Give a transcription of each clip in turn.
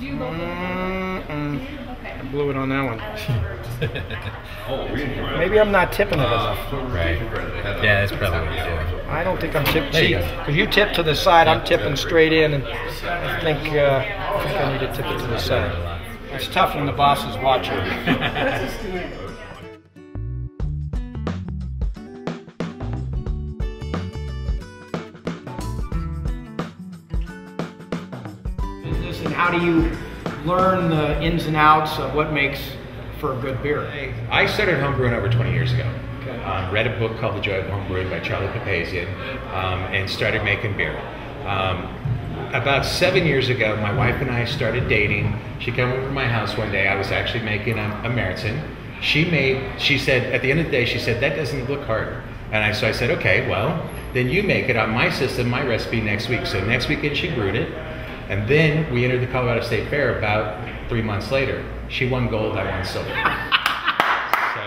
Do you both? Okay. I blew it on that one. Oh, really? Maybe I'm not tipping it enough. Right. Yeah, that's probably what you do. I don't think I'm tipped There you cheap. go. Because you tip to the side, I'm tipping straight in, and I think I need to tip it to the side. It's tough when the boss is watching. Business, and how do you learn the ins and outs of what makes for a good beer? I started homebrewing over 20 years ago. Okay. Read a book called The Joy of Homebrewing by Charlie Papazian, and started making beer. About 7 years ago, my wife and I started dating. She came over to my house one day. I was actually making a Meriton. She said, at the end of the day, she said, that doesn't look hard. And so I said, okay, well, then you make it on my system, my recipe next week. So next weekend she brewed it. And then we entered the Colorado State Fair about 3 months later. She won gold, I won silver. So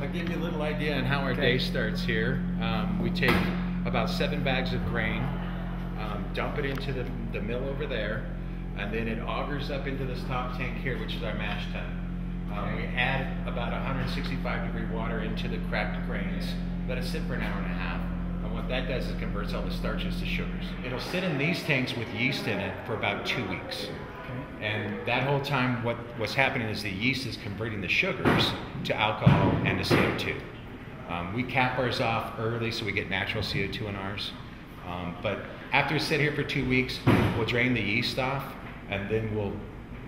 I'll give you a little idea on how our day starts here. We take about 7 bags of grain, dump it into the mill over there, and then it augers up into this top tank here, which is our mash tun. We add about 165-degree water into the cracked grains, let it sit for an hour and a half. And what that does is converts all the starches to sugars. It'll sit in these tanks with yeast in it for about 2 weeks. And that whole time, what's happening is the yeast is converting the sugars to alcohol and to CO2. We cap ours off early so we get natural CO2 in ours. But after we sit here for 2 weeks, we'll drain the yeast off, and then we'll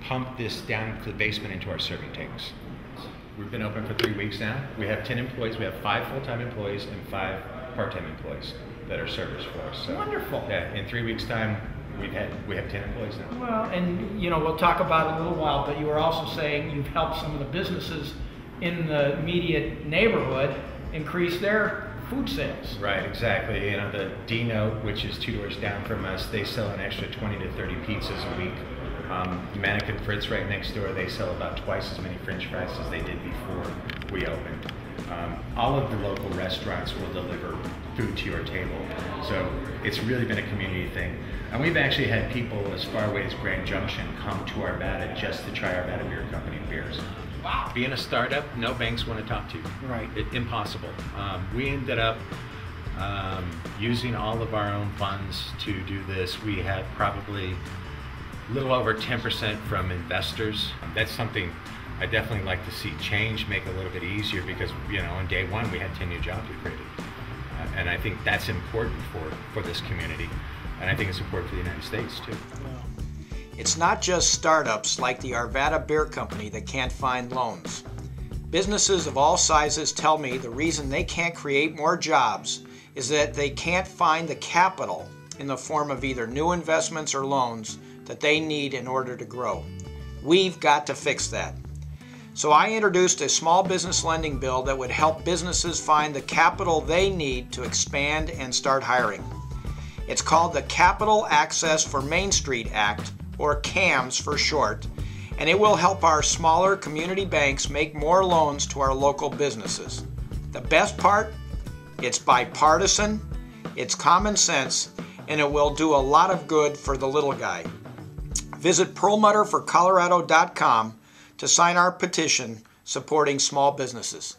pump this down to the basement into our serving tanks. We've been open for 3 weeks now. We have 10 employees. We have 5 full-time employees and 5 part-time employees that are servers for us. So, wonderful. Yeah, in 3 weeks' time, we have 10 employees now. Well, and we'll talk about it in a little while, but you were also saying you've helped some of the businesses in the immediate neighborhood increase their food sales. Right, exactly. The D-Note, which is 2 doors down from us, they sell an extra 20 to 30 pizzas a week. Mannequin Fritz right next door, they sell about twice as many French fries as they did before we opened. All of the local restaurants will deliver food to your table. So it's really been a community thing. And we've actually had people as far away as Grand Junction come to Arvada just to try Arvada Beer Company beers. Wow. Being a startup, no banks want to talk to you. Right. Impossible. We ended up using all of our own funds to do this. We had probably a little over 10% from investors. That's something I definitely like to see change, make it a little bit easier, because on day one we had 10 new jobs we created. And I think that's important for this community. And I think it's important for the United States too. It's not just startups like the Arvada Beer Company that can't find loans. Businesses of all sizes tell me the reason they can't create more jobs is that they can't find the capital in the form of either new investments or loans that they need in order to grow. We've got to fix that. So I introduced a small business lending bill that would help businesses find the capital they need to expand and start hiring. It's called the Capital Access for Main Street Act, or CAMS for short, and it will help our smaller community banks make more loans to our local businesses. The best part? It's bipartisan, it's common sense, and it will do a lot of good for the little guy. Visit perlmutterforcolorado.com to sign our petition supporting small businesses.